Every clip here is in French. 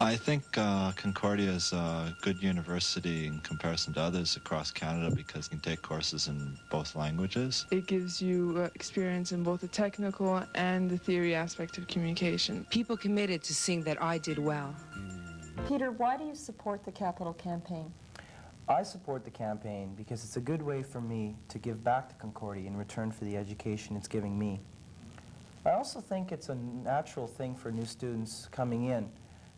I think Concordia is a good university in comparison to others across Canada because you can take courses in both languages. It gives you experience in both the technical and the theory aspect of communication. People committed to seeing that I did well. Peter, why do you support the Capital Campaign? I support the campaign because it's a good way for me to give back to Concordia in return for the education it's giving me. I also think it's a natural thing for new students coming in,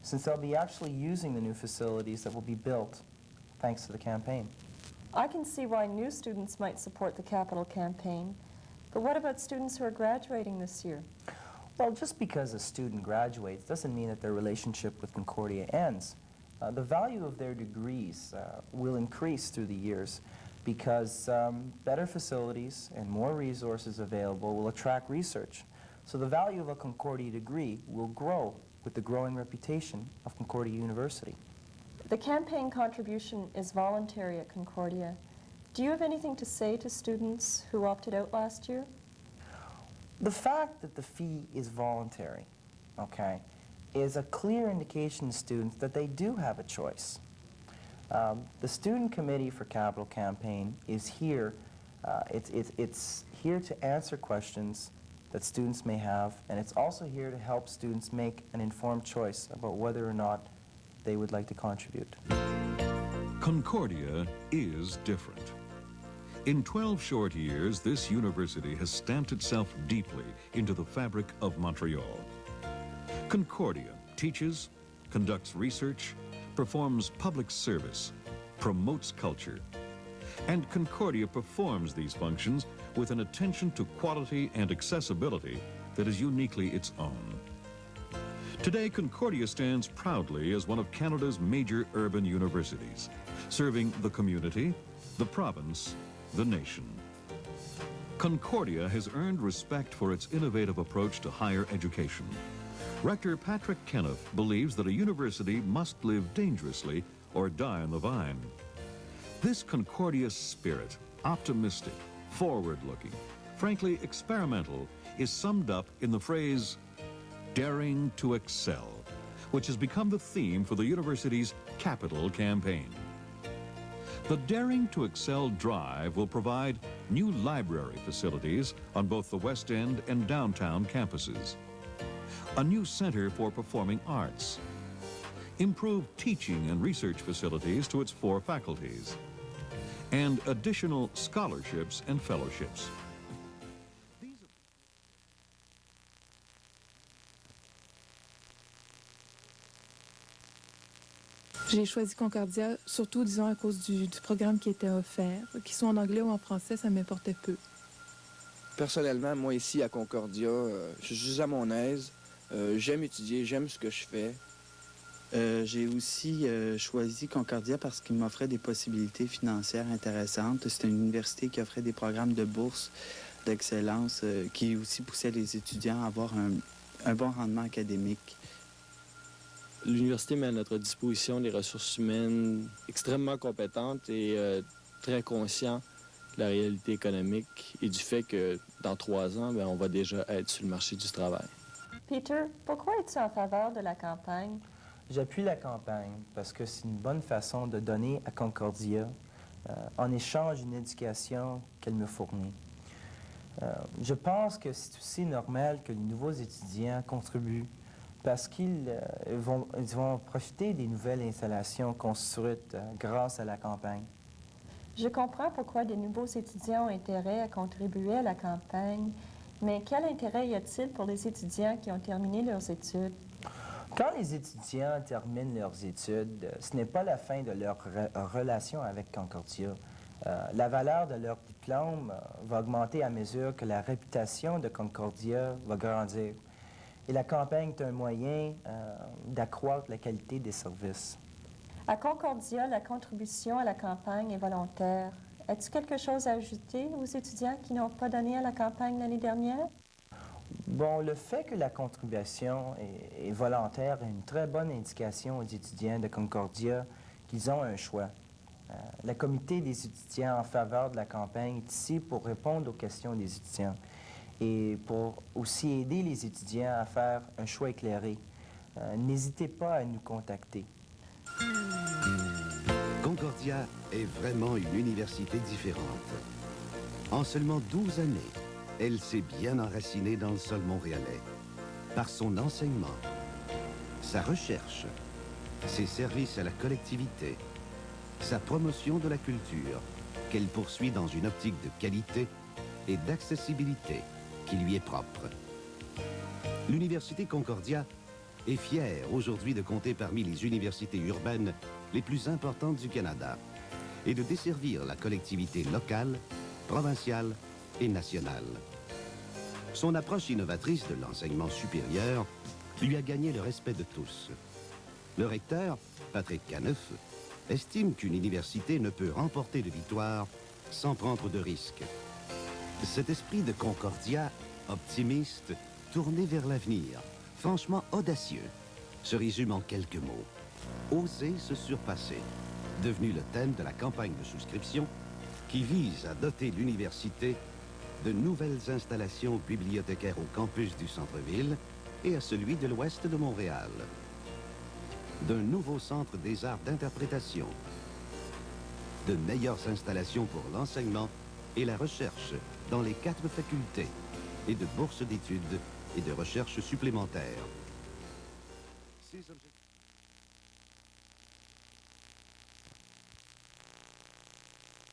since they'll be actually using the new facilities that will be built thanks to the campaign. I can see why new students might support the Capital Campaign, but what about students who are graduating this year? Well, just because a student graduates doesn't mean that their relationship with Concordia ends. The value of their degrees will increase through the years because better facilities and more resources available will attract research. So the value of a Concordia degree will grow with the growing reputation of Concordia University. The campaign contribution is voluntary at Concordia. Do you have anything to say to students who opted out last year? The fact that the fee is voluntary, okay, is a clear indication to students that they do have a choice. The Student Committee for Capital Campaign is here. It's here to answer questions that students may have, and it's also here to help students make an informed choice about whether or not they would like to contribute. Concordia is different. In 12 short years, this university has stamped itself deeply into the fabric of Montreal. Concordia teaches, conducts research, performs public service, promotes culture. And Concordia performs these functions with an attention to quality and accessibility that is uniquely its own. Today, Concordia stands proudly as one of Canada's major urban universities, serving the community, the province, the nation. Concordia has earned respect for its innovative approach to higher education. Rector Patrick Kenneth believes that a university must live dangerously or die on the vine. This Concordia spirit, optimistic, forward-looking, frankly experimental, is summed up in the phrase, daring to excel, which has become the theme for the university's Capital Campaign. The Daring to Excel drive will provide new library facilities on both the West End and downtown campuses, a new center for performing arts, improved teaching and research facilities to its 4 faculties, and additional scholarships and fellowships. J'ai choisi Concordia, surtout, disons, à cause du programme qui était offert. Qu'il soit en anglais ou en français, ça m'importait peu. Personnellement, moi, ici, à Concordia, je suis à mon aise. J'aime étudier, j'aime ce que je fais. J'ai aussi choisi Concordia parce qu'il m'offrait des possibilités financières intéressantes. C'est une université qui offrait des programmes de bourse d'excellence qui aussi poussaient les étudiants à avoir un bon rendement académique. L'université met à notre disposition des ressources humaines extrêmement compétentes et très conscients de la réalité économique et du fait que dans 3 ans, on va déjà être sur le marché du travail. Peter, pourquoi es-tu en faveur de la campagne? J'appuie la campagne parce que c'est une bonne façon de donner à Concordia en échange d'une éducation qu'elle me fournit. Je pense que c'est aussi normal que les nouveaux étudiants contribuent parce qu'ils vont profiter des nouvelles installations construites grâce à la campagne. Je comprends pourquoi de nouveaux étudiants ont intérêt à contribuer à la campagne, mais quel intérêt y a-t-il pour les étudiants qui ont terminé leurs études? Quand les étudiants terminent leurs études, ce n'est pas la fin de leur relation avec Concordia. La valeur de leur diplôme va augmenter à mesure que la réputation de Concordia va grandir. Et la campagne est un moyen d'accroître la qualité des services. À Concordia, la contribution à la campagne est volontaire. As-tu quelque chose à ajouter aux étudiants qui n'ont pas donné à la campagne l'année dernière? Bon, le fait que la contribution est volontaire est une très bonne indication aux étudiants de Concordia qu'ils ont un choix. Le comité des étudiants en faveur de la campagne est ici pour répondre aux questions des étudiants et pour aussi aider les étudiants à faire un choix éclairé. n'hésitez pas à nous contacter. Concordia est vraiment une université différente. En seulement 12 années, elle s'est bien enracinée dans le sol montréalais. Par son enseignement, sa recherche, ses services à la collectivité, sa promotion de la culture, qu'elle poursuit dans une optique de qualité et d'accessibilité qui lui est propre. L'Université Concordia est fière aujourd'hui de compter parmi les universités urbaines les plus importantes du Canada et de desservir la collectivité locale, provinciale et nationale. Son approche innovatrice de l'enseignement supérieur lui a gagné le respect de tous. Le recteur, Patrick Caneuf, estime qu'une université ne peut remporter de victoire sans prendre de risques. Cet esprit de Concordia, optimiste, tourné vers l'avenir, franchement audacieux, se résume en quelques mots. Oser se surpasser, devenu le thème de la campagne de souscription qui vise à doter l'université de nouvelles installations bibliothécaires au campus du centre-ville et à celui de l'ouest de Montréal, d'un nouveau centre des arts d'interprétation, de meilleures installations pour l'enseignement et la recherche dans les 4 facultés et de bourses d'études et de recherche supplémentaires. Ces objectifs